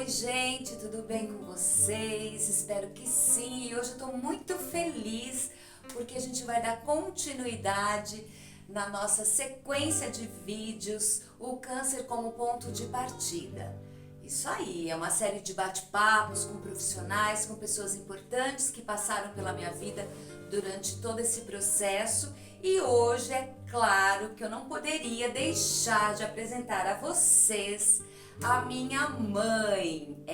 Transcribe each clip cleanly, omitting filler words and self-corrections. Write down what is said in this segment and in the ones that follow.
Oi, gente, tudo bem com vocês? Espero que sim. E hoje eu tô muito feliz porque a gente vai dar continuidade na nossa sequência de vídeos, o câncer como ponto de partida. Isso aí, é uma série de bate-papos com profissionais, com pessoas importantes que passaram pela minha vida durante todo esse processo. E hoje é claro que eu não poderia deixar de apresentar a vocês a minha mãe.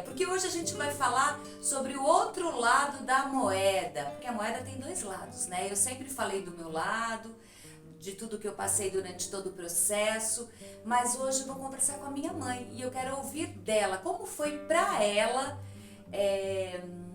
Porque hoje a gente vai falar sobre o outro lado da moeda, porque a moeda tem dois lados, né? Eu sempre falei do meu lado, de tudo que eu passei durante todo o processo, mas hoje eu vou conversar com a minha mãe e eu quero ouvir dela como foi pra ela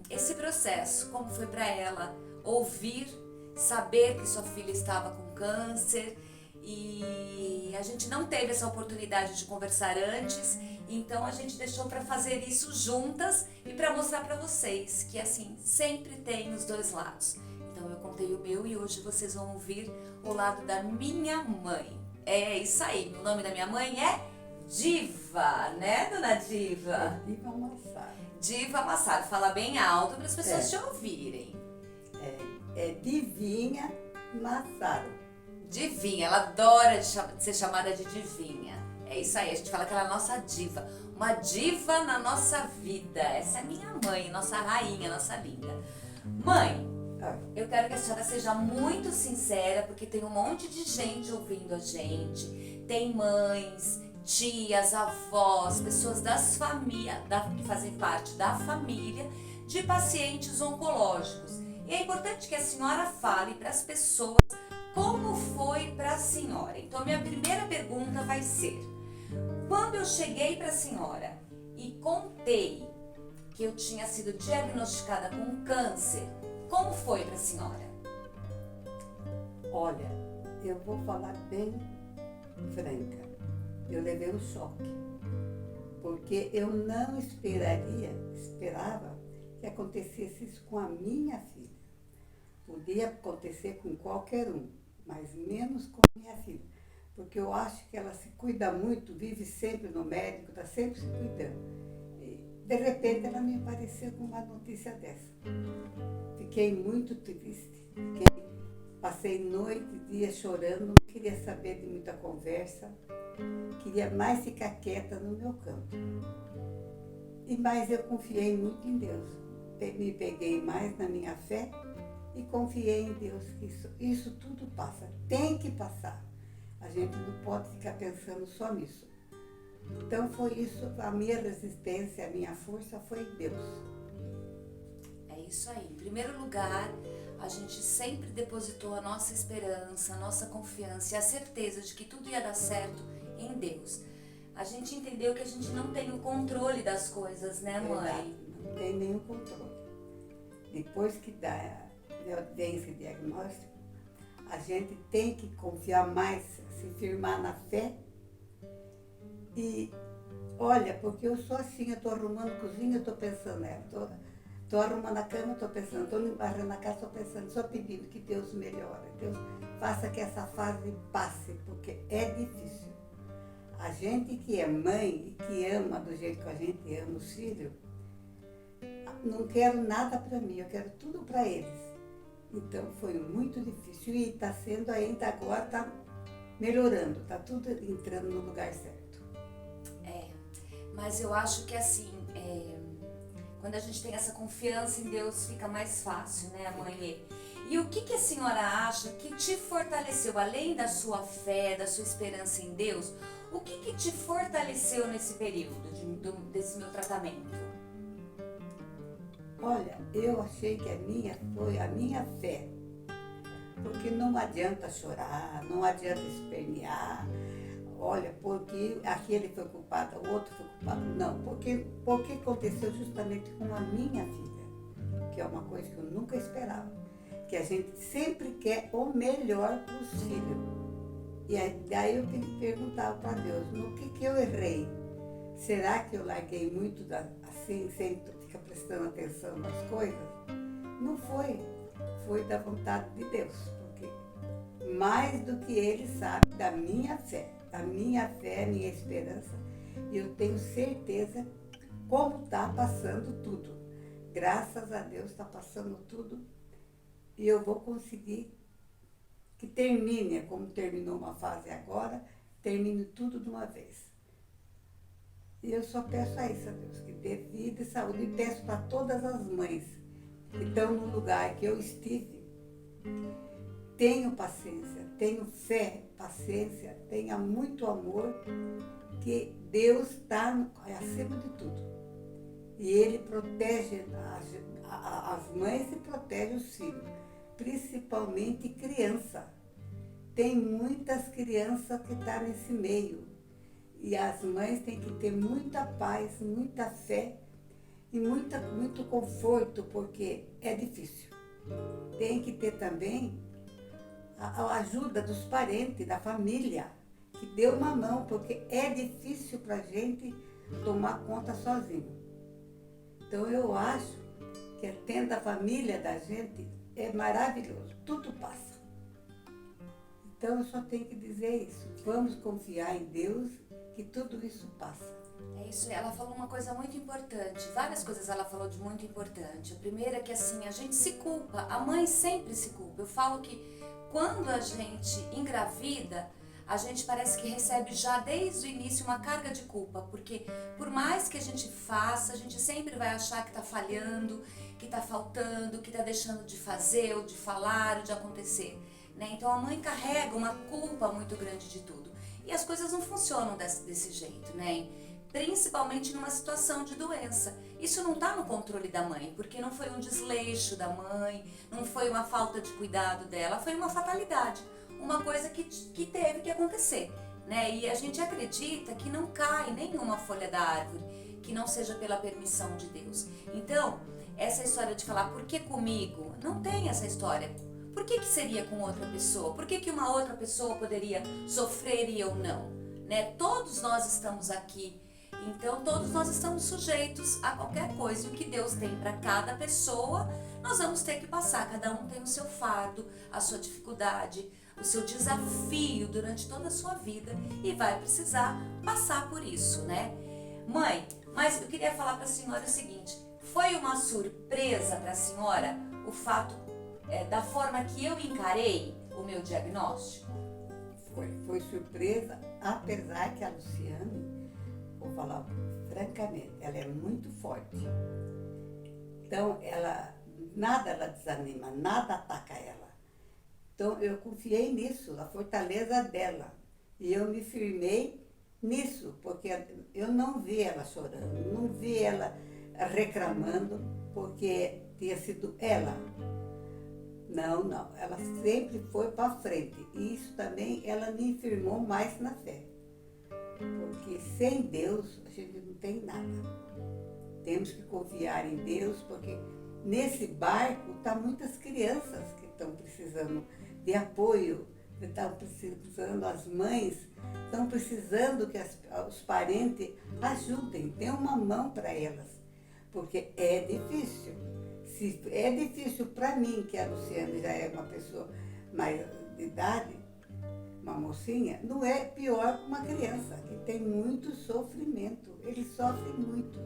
esse processo, como foi pra ela ouvir, saber que sua filha estava com câncer. E a gente não teve essa oportunidade de conversar antes, então a gente deixou para fazer isso juntas e para mostrar para vocês que assim sempre tem os dois lados. Então eu contei o meu e hoje vocês vão ouvir o lado da minha mãe. É isso aí, o nome da minha mãe é Diva, né, dona Diva? Diva Massaro. Diva Massaro, fala bem alto para as pessoas te ouvirem. É Divinha Massaro. Divinha, ela adora de ser chamada de Divinha. É isso aí, a gente fala que ela é a nossa diva. Uma diva na nossa vida. Essa é minha mãe, nossa rainha, nossa linda. Mãe, eu quero que a senhora seja muito sincera, porque tem um monte de gente ouvindo a gente. Tem mães, tias, avós, pessoas das famílias, que fazem parte da família de pacientes oncológicos. E é importante que a senhora fale para as pessoas como foi para a senhora. Então, minha primeira pergunta vai ser: quando eu cheguei para a senhora e contei que eu tinha sido diagnosticada com câncer, como foi para a senhora? Olha, eu vou falar bem franca. Eu levei um choque, porque eu não esperava que acontecesse isso com a minha filha. Podia acontecer com qualquer um, mas menos com a minha filha. Porque eu acho que ela se cuida muito, vive sempre no médico, está sempre se cuidando. E, de repente ela me apareceu com uma notícia dessa. Fiquei muito triste. Passei noite e dia chorando, não queria saber de muita conversa. Queria mais ficar quieta no meu canto. Mas eu confiei muito em Deus. Me peguei mais na minha fé e confiei em Deus que isso tudo passa, tem que passar. A gente não pode ficar pensando só nisso. Então foi isso, a minha resistência, a minha força foi Deus. É isso aí. Em primeiro lugar, a gente sempre depositou a nossa esperança, a nossa confiança e a certeza de que tudo ia dar certo em Deus. A gente entendeu que a gente não tem o controle das coisas, né, mãe? Verdade, não tem nenhum controle. Depois que vem esse diagnóstico, a gente tem que confiar mais, se firmar na fé. E olha, porque eu sou assim, eu estou arrumando a cozinha, eu estou pensando nela, estou arrumando a cama, estou pensando, estou varrendo a casa, estou pensando, só pedindo que Deus melhore, Deus faça que essa fase passe, porque é difícil. A gente que é mãe e que ama do jeito que a gente ama os filhos, não quero nada para mim, eu quero tudo para eles. Então foi muito difícil e está sendo ainda agora, está melhorando, está tudo entrando no lugar certo. Mas eu acho que assim, quando a gente tem essa confiança em Deus, fica mais fácil, né, mãe? E o que a senhora acha que te fortaleceu, além da sua fé, da sua esperança em Deus, o que te fortaleceu nesse período desse meu tratamento? Olha, eu achei que foi a minha fé, porque não adianta chorar, não adianta espernear, olha, porque aquele foi culpado, o outro foi culpado, não, porque aconteceu justamente com a minha filha, que é uma coisa que eu nunca esperava, que a gente sempre quer o melhor para os filhos. E daí eu perguntava para Deus, no que eu errei? Será que eu larguei muito assim, sem ficar prestando atenção nas coisas? Não foi. Foi da vontade de Deus. Porque mais do que Ele sabe da minha fé, a minha esperança, e eu tenho certeza como está passando tudo. Graças a Deus está passando tudo e eu vou conseguir que termine, como terminou uma fase agora, termine tudo de uma vez. E eu só peço a isso, a Deus, que dê vida e saúde. E peço para todas as mães que estão no lugar que eu estive, tenham paciência, tenham fé, paciência, tenha muito amor, que Deus está acima de tudo. E Ele protege as mães e protege os filhos, principalmente criança. Tem muitas crianças que estão nesse meio. E as mães têm que ter muita paz, muita fé e muito conforto, porque é difícil. Tem que ter também a ajuda dos parentes, da família, que dê uma mão, porque é difícil para a gente tomar conta sozinho. Então eu acho que tendo a família da gente é maravilhoso, tudo passa. Então eu só tenho que dizer isso, vamos confiar em Deus, que tudo isso passa. É isso, ela falou uma coisa muito importante, várias coisas ela falou de muito importante. A primeira é que assim, a gente se culpa, a mãe sempre se culpa. Eu falo que quando a gente engravida, a gente parece que recebe já desde o início uma carga de culpa, porque por mais que a gente faça, a gente sempre vai achar que está falhando, que está faltando, que está deixando de fazer, ou de falar, ou de acontecer, né? Então a mãe carrega uma culpa muito grande de tudo. E as coisas não funcionam desse jeito, né? Principalmente numa situação de doença. Isso não está no controle da mãe, porque não foi um desleixo da mãe, não foi uma falta de cuidado dela, foi uma fatalidade, uma coisa que teve que acontecer, né? E a gente acredita que não cai nenhuma folha da árvore que não seja pela permissão de Deus. Então, essa história de falar, por que comigo? Não tem essa história. Por que seria com outra pessoa? Por que uma outra pessoa poderia sofrer e eu não? Né? Todos nós estamos aqui, então todos nós estamos sujeitos a qualquer coisa. E o que Deus tem para cada pessoa, nós vamos ter que passar. Cada um tem o seu fardo, a sua dificuldade, o seu desafio durante toda a sua vida e vai precisar passar por isso, né? Mãe, mas eu queria falar para a senhora o seguinte, foi uma surpresa para a senhora o fato da forma que eu encarei o meu diagnóstico? Foi surpresa, apesar que a Luciane, vou falar francamente, ela é muito forte. Então, nada ela desanima, nada ataca ela. Então, eu confiei nisso, a fortaleza dela. E eu me firmei nisso, porque eu não vi ela chorando, não vi ela reclamando, porque tinha sido ela. Não, ela sempre foi para frente. E isso também, ela me firmou mais na fé. Porque sem Deus, a gente não tem nada. Temos que confiar em Deus, porque nesse barco estão muitas crianças que estão precisando de apoio, estão precisando, as mães estão precisando que os parentes ajudem, dêem uma mão para elas. Porque é difícil. Se é difícil para mim, que a Luciane já é uma pessoa mais de idade, uma mocinha, não é pior que uma criança, que tem muito sofrimento, eles sofrem muito.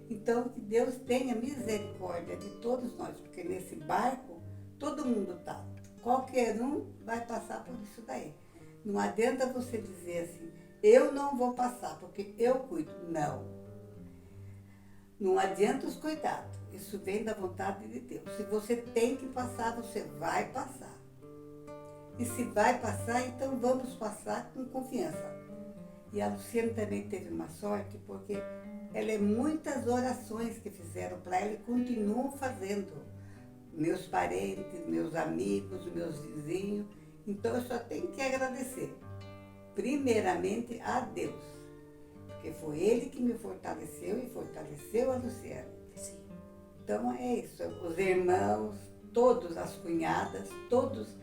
Então, que Deus tenha misericórdia de todos nós, porque nesse barco todo mundo está. Qualquer um vai passar por isso daí. Não adianta você dizer assim, eu não vou passar, porque eu cuido. Não. Não adianta os cuidados. Isso vem da vontade de Deus. Se você tem que passar, você vai passar. E se vai passar, então vamos passar com confiança. E a Luciane também teve uma sorte, porque ela é muitas orações que fizeram para ela e continuam fazendo. Meus parentes, meus amigos, meus vizinhos. Então eu só tenho que agradecer. Primeiramente a Deus. Porque foi Ele que me fortaleceu e fortaleceu a Luciane. Sim. Então é isso. Os irmãos, todos, as cunhadas, todos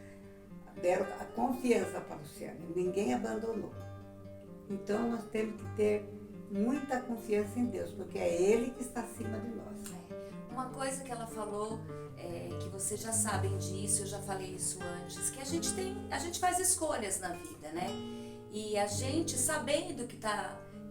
deram a confiança para a Luciane. Ninguém abandonou. Então nós temos que ter muita confiança em Deus, porque é Ele que está acima de nós. Uma coisa que ela falou, que vocês já sabem disso, eu já falei isso antes, que a gente faz escolhas na vida, né? E a gente, sabendo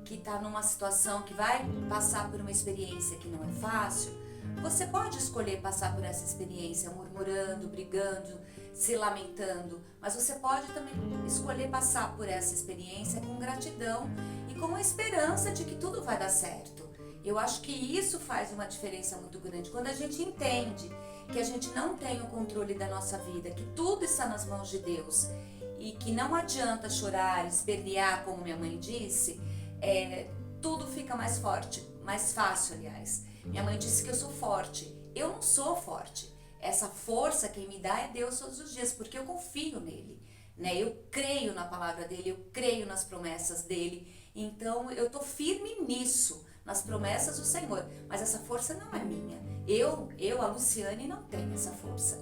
que está numa situação que vai passar por uma experiência que não é fácil, você pode escolher passar por essa experiência murmurando, brigando, se lamentando, mas você pode também escolher passar por essa experiência com gratidão e com a esperança de que tudo vai dar certo. Eu acho que isso faz uma diferença muito grande. Quando a gente entende que a gente não tem o controle da nossa vida, que tudo está nas mãos de Deus e que não adianta chorar, espernear, como minha mãe disse, tudo fica mais forte, mais fácil, aliás. Minha mãe disse que eu sou forte. Eu não sou forte. Essa força quem me dá é Deus todos os dias, porque eu confio nele, né? Eu creio na palavra dele, eu creio nas promessas dele. Então eu tô firme nisso, nas promessas do Senhor. Mas essa força não é minha. A Luciane, não tenho essa força.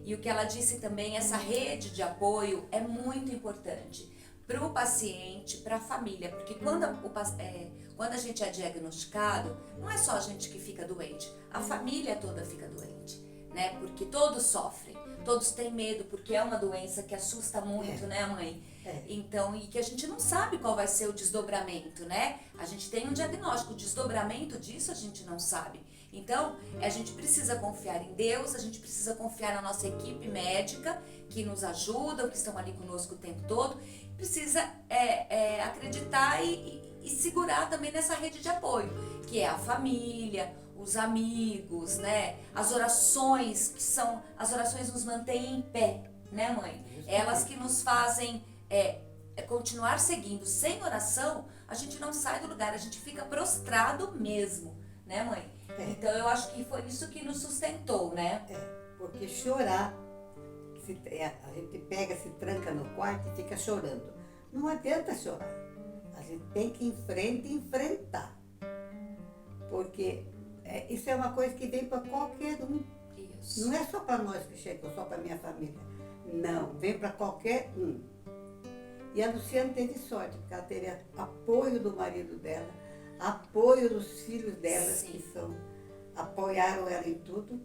E o que ela disse também, essa rede de apoio é muito importante para o paciente, para a família, porque quando a gente é diagnosticado, não é só a gente que fica doente, a família toda fica doente, né? Porque todos sofrem, todos têm medo, porque é uma doença que assusta muito, né, mãe? Então, e que a gente não sabe qual vai ser o desdobramento, né? A gente tem um diagnóstico, o desdobramento disso a gente não sabe. Então, a gente precisa confiar em Deus, a gente precisa confiar na nossa equipe médica, que nos ajudam, que estão ali conosco o tempo todo. Precisa acreditar e segurar também nessa rede de apoio, que é a família, os amigos, né? As orações, as orações nos mantêm em pé, né, mãe? Elas que nos fazem continuar seguindo. Sem oração, a gente não sai do lugar, a gente fica prostrado mesmo, né, mãe? Então eu acho que foi isso que nos sustentou, né? Porque chorar, a gente pega, se tranca no quarto e fica chorando. Não adianta chorar. A gente tem que ir em frente e enfrentar. Porque isso é uma coisa que vem para qualquer um. Isso. Não é só para nós que chegou, só para minha família. Não, vem para qualquer um. E a Luciana teve sorte, porque ela teve apoio do marido dela, apoio dos filhos dela, que apoiaram ela em tudo.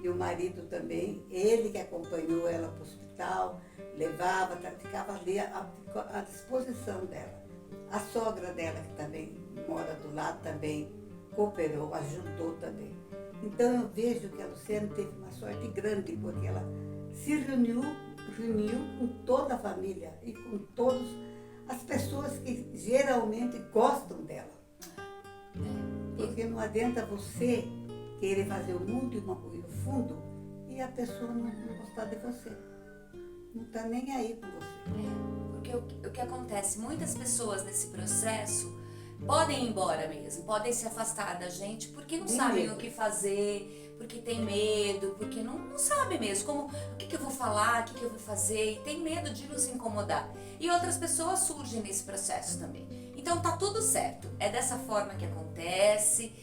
E o marido também, ele que acompanhou ela para o hospital, levava, ficava ali à disposição dela. A sogra dela, que também mora do lado, também cooperou, ajudou também. Então eu vejo que a Luciana teve uma sorte grande, porque ela se reuniu com toda a família e com todas as pessoas que geralmente gostam dela. Porque não adianta você querer fazer o mundo e o fundo e a pessoa não gostar de você. Não está nem aí com você. Porque o que acontece, muitas pessoas nesse processo podem ir embora mesmo, podem se afastar da gente porque não sabem o que fazer, porque tem medo, porque não sabem mesmo o que eu vou falar, o que eu vou fazer, e tem medo de nos incomodar. E outras pessoas surgem nesse processo também. Então tá tudo certo, é dessa forma que acontece,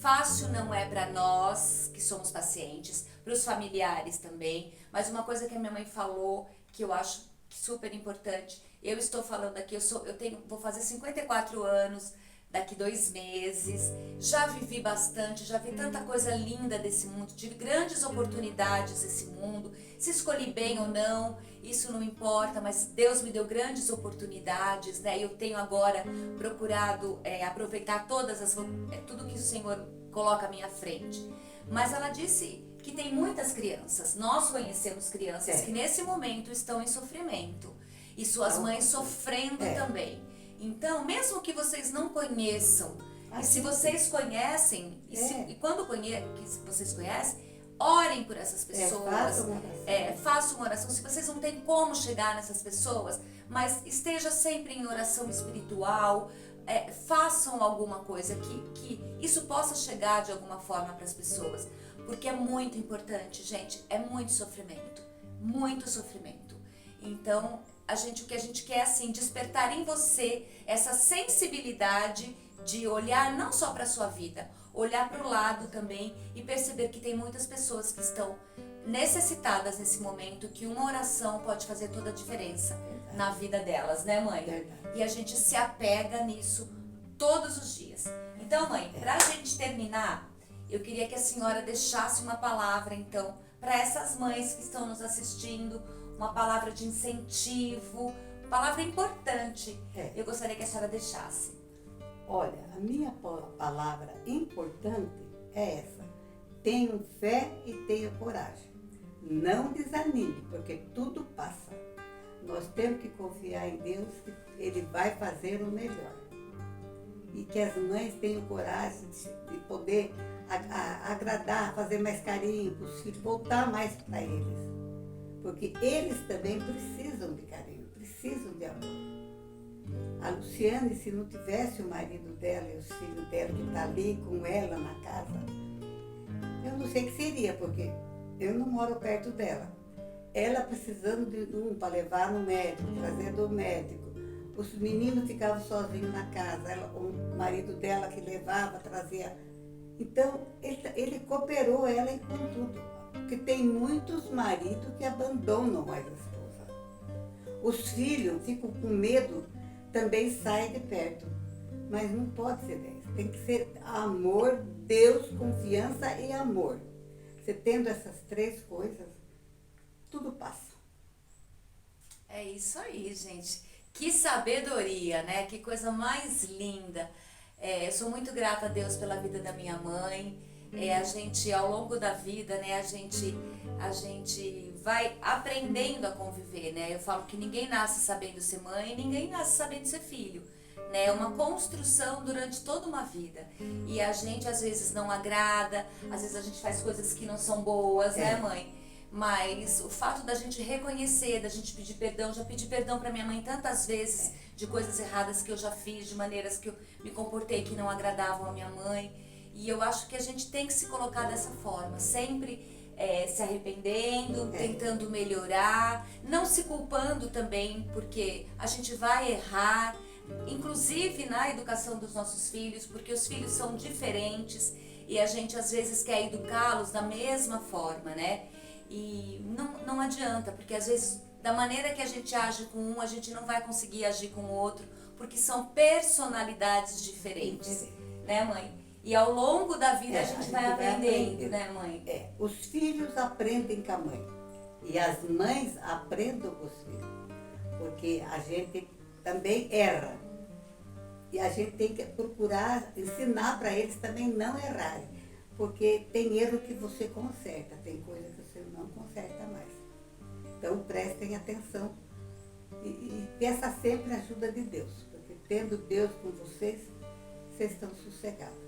fácil não é para nós que somos pacientes, para os familiares também, mas uma coisa que a minha mãe falou, que eu acho super importante, eu estou falando aqui, vou fazer 54 anos daqui 2 meses, já vivi bastante, já vi tanta coisa linda desse mundo, tive grandes oportunidades nesse mundo, se escolhi bem ou não, isso não importa, mas Deus me deu grandes oportunidades, né? Eu tenho agora procurado aproveitar tudo que o Senhor coloca à minha frente. Mas ela disse que tem muitas crianças, nós conhecemos crianças que nesse momento estão em sofrimento e suas mães sofrendo também. Então, mesmo que vocês não conheçam, e se vocês conhecem, e quando vocês conhecem, orem por essas pessoas, façam uma oração. Se vocês não têm como chegar nessas pessoas, mas esteja sempre em oração espiritual, façam alguma coisa que isso possa chegar de alguma forma para as pessoas, porque é muito importante, gente, é muito sofrimento. Então, o que a gente quer, assim, despertar em você essa sensibilidade de olhar não só para a sua vida, olhar para o lado também e perceber que tem muitas pessoas que estão necessitadas nesse momento, que uma oração pode fazer toda a diferença na vida delas, né, mãe? E a gente se apega nisso todos os dias. Então, mãe, para a gente terminar, eu queria que a senhora deixasse uma palavra, então, para essas mães que estão nos assistindo, uma palavra de incentivo, palavra importante. Eu gostaria que a senhora deixasse. Olha, a minha palavra importante é essa. Tenham fé e tenham coragem. Não desanime, porque tudo passa. Nós temos que confiar em Deus que Ele vai fazer o melhor. E que as mães tenham coragem de poder agradar, fazer mais carinho para os filhos, voltar mais para eles. Porque eles também precisam de carinho, precisam de amor. A Luciane, se não tivesse o marido dela e os filhos dela que estão ali com ela na casa, eu não sei o que seria, porque eu não moro perto dela. Ela precisando de um para levar no médico, trazer do médico. Os meninos ficavam sozinhos na casa, o marido dela que levava, trazia. Então, ele cooperou ela com tudo. Porque tem muitos maridos que abandonam a esposa. Os filhos ficam com medo, também saem de perto. Mas não pode ser dessa. Tem que ser amor, Deus, confiança e amor. Você tendo essas três coisas, tudo passa. É isso aí, gente. Que sabedoria, né? Que coisa mais linda. Eu sou muito grata a Deus pela vida da minha mãe. A gente, ao longo da vida, né? A gente vai aprendendo a conviver, né? Eu falo que ninguém nasce sabendo ser mãe, ninguém nasce sabendo ser filho. É uma construção durante toda uma vida. E a gente às vezes não agrada, às vezes a gente faz coisas que não são boas, né, mãe? Mas o fato da gente reconhecer, da gente pedir perdão, já pedi perdão para minha mãe tantas vezes de coisas erradas que eu já fiz, de maneiras que eu me comportei que não agradavam a minha mãe. E eu acho que a gente tem que se colocar dessa forma, sempre se arrependendo, tentando melhorar, não se culpando também, porque a gente vai errar, inclusive na educação dos nossos filhos, porque os filhos são diferentes e a gente às vezes quer educá-los da mesma forma, né? E não adianta, porque às vezes da maneira que a gente age com um, a gente não vai conseguir agir com o outro, porque são personalidades diferentes, né, mãe? E ao longo da vida a gente vai aprendendo, né, mãe? Os filhos aprendem com a mãe e as mães aprendem com os filhos, porque a gente também erra. E a gente tem que procurar ensinar para eles também não errarem. Porque tem erro que você conserta, tem coisa que você não conserta mais. Então prestem atenção e peça sempre a ajuda de Deus. Porque tendo Deus com vocês, vocês estão sossegados.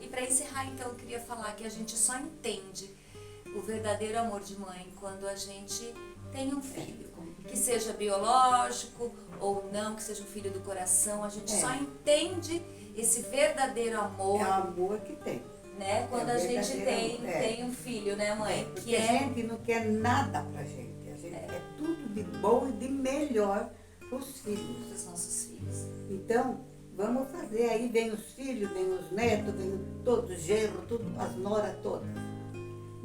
E para encerrar, então, eu queria falar que a gente só entende o verdadeiro amor de mãe quando a gente tem um filho. Que seja biológico ou não, que seja um filho do coração, a gente só entende esse verdadeiro amor. É o amor que tem. Né? Quando a gente tem um filho, né, mãe? Porque a gente não quer nada pra gente. A gente quer tudo de bom e de melhor para os filhos. Para os nossos filhos. Então, vamos fazer. Aí vem os filhos, vem os netos, vem todos os genros, as noras todas.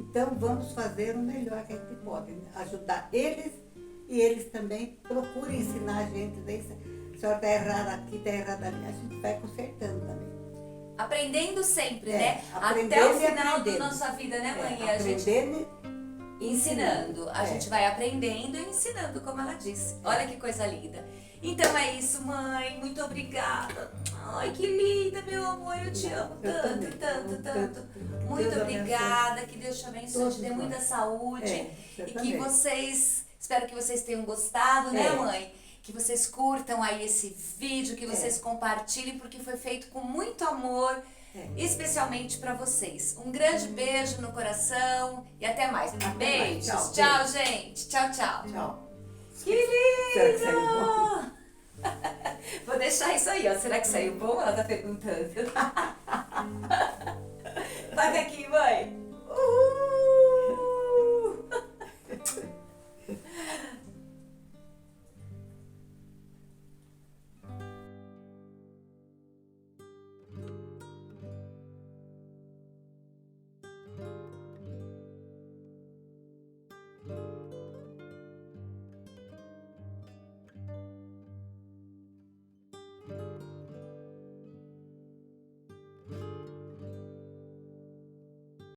Então, vamos fazer o melhor que a gente pode. Ajudar eles e eles também procurem ensinar a gente. Daí, se a senhora está errada aqui, está errada ali, a gente vai consertando também. Aprendendo sempre, né? Aprendendo até o final da nossa vida, né, mãe? A gente ensinando. A gente vai aprendendo e ensinando, como ela disse. Olha que coisa linda. Então é isso, mãe. Muito obrigada. Ai, que linda, meu amor. Eu te amo tanto, tanto, tanto. Muito obrigada. Que Deus te abençoe, te dê muita saúde. E que vocês, espero que vocês tenham gostado, né, mãe? Que vocês curtam aí esse vídeo, que vocês compartilhem, porque foi feito com muito amor, especialmente para vocês. Um grande beijo no coração e até mais. Beijos. Tchau, gente. Tchau, tchau. Tchau. Que lindo! Vou deixar isso aí, ó. Será que saiu bom? Ela tá perguntando. Paga aqui, mãe.